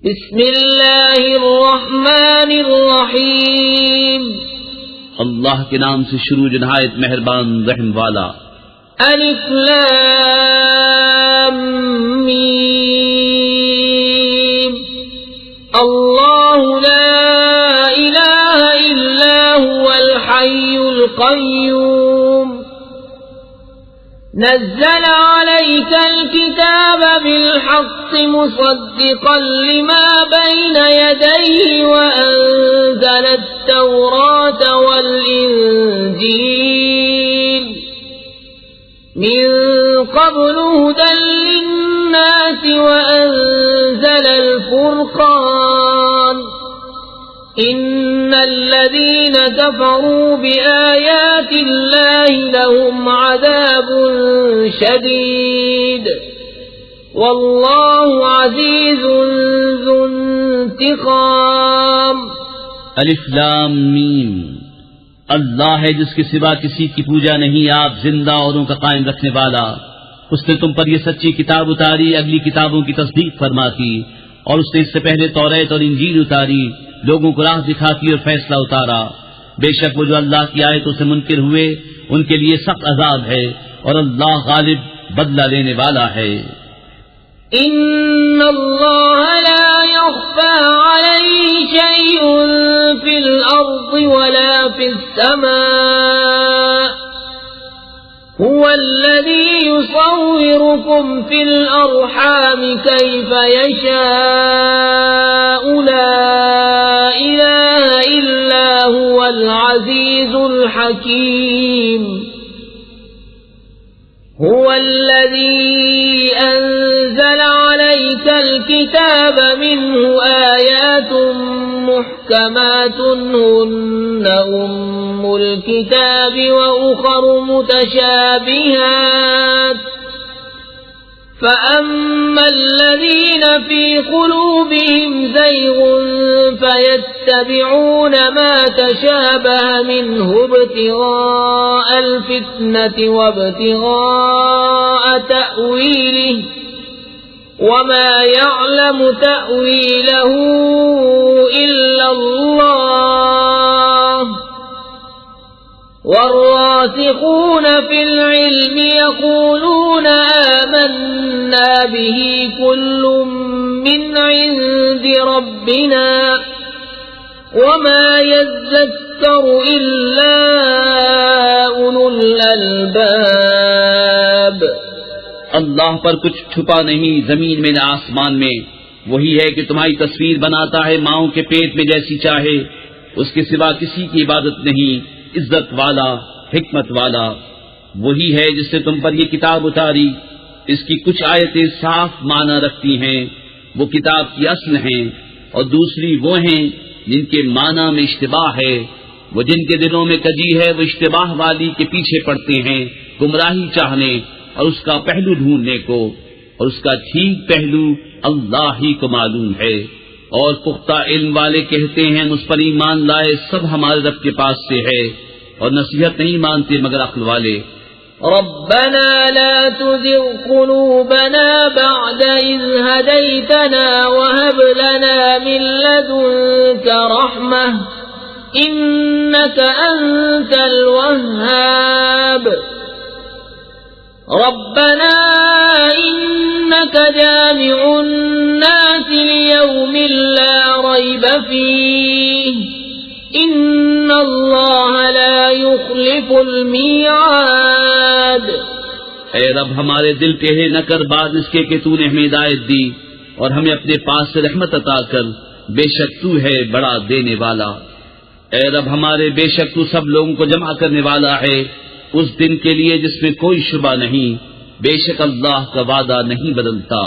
بسم اللہ الرحمن الرحیم اللہ کے نام سے شروع جو نہایت مہربان رحم والا. الف لام میم اللہ لا الہ الا هو الحی القیوم نزل عليك الكتاب بالحق مصدقا لما بين يديه وأنزل التوراة والإنجيل من قبل هدى للناس وأنزل الفرقان إن الذين كفروا بآيات الله لهم عذاب شديد والله عزيز ذو انتقام. الف لام میم اللہ ہے جس کے سوا کسی کی پوجا نہیں، آپ زندہ اوروں کا قائم رکھنے والا. اس نے تم پر یہ سچی کتاب اتاری، اگلی کتابوں کی تصدیق فرماتی، اور اس نے اس سے پہلے توریت اور انجیل اتاری، لوگوں کو راہ دکھاتی اور فیصلہ اتارا. بے شک وہ جو اللہ کی آیتوں سے منکر ہوئے ان کے لیے سخت عذاب ہے، اور اللہ غالب بدلہ لینے والا ہے. ان اللہ لا يخفى عليه شيء في الارض ولا في السماء هو الذي يصوركم في الأرحام كيف يشاء لا إله إلا هو العزيز الحكيم. هو الذي أنزل عليك الكتاب منه آيات محكمات هن أم الكتاب وأخر متشابهات فأما الذين في قلوبهم زيغ فيتبعون ما تشابه منه ابتغاء الفتنة وابتغاء تأويله وما يعلم تأويله إلا الله والراسخون في العلم يقولون آمنا به كل من عند ربنا وما يذكر إلا أولو الألباب. اللہ پر کچھ چھپا نہیں، زمین میں نہ آسمان میں. وہی ہے کہ تمہاری تصویر بناتا ہے ماؤں کے پیٹ میں جیسی چاہے، اس کے سوا کسی کی عبادت نہیں، عزت والا حکمت والا. وہی ہے جس نے تم پر یہ کتاب اتاری، اس کی کچھ آیتیں صاف معنی رکھتی ہیں، وہ کتاب کی اصل ہیں، اور دوسری وہ ہیں جن کے معنی میں اشتباہ ہے. وہ جن کے دلوں میں کجی ہے وہ اشتباہ والی کے پیچھے پڑتے ہیں گمراہی چاہنے اور اس کا پہلو ڈھونڈنے کو، اور اس کا ٹھیک پہلو اللہ ہی کو معلوم ہے. اور پختہ علم والے کہتے ہیں مجھ پر ایمان لائے سب ہمارے رب کے پاس سے ہے، اور نصیحت نہیں مانتے مگر عقل والے. ربنا لا تزغ قلوبنا بعد إذ هديتنا وهب لنا من لدنك رحمة إنك أنت الوهاب. ربنا إنك جامع الناس ليوم لا ريب فيه إن الله لا يخلف الميعاد. اے رب ہمارے دل ٹیڑھے نہ کر بعد اس کے کہ تو نے ہمیں ہدایت دی، اور ہمیں اپنے پاس سے رحمت عطا کر، بے شک تو ہے بڑا دینے والا. اے رب ہمارے بے شک تو سب لوگوں کو جمع کرنے والا ہے اس دن کے لیے جس میں کوئی شبہ نہیں، بے شک اللہ کا وعدہ نہیں بدلتا.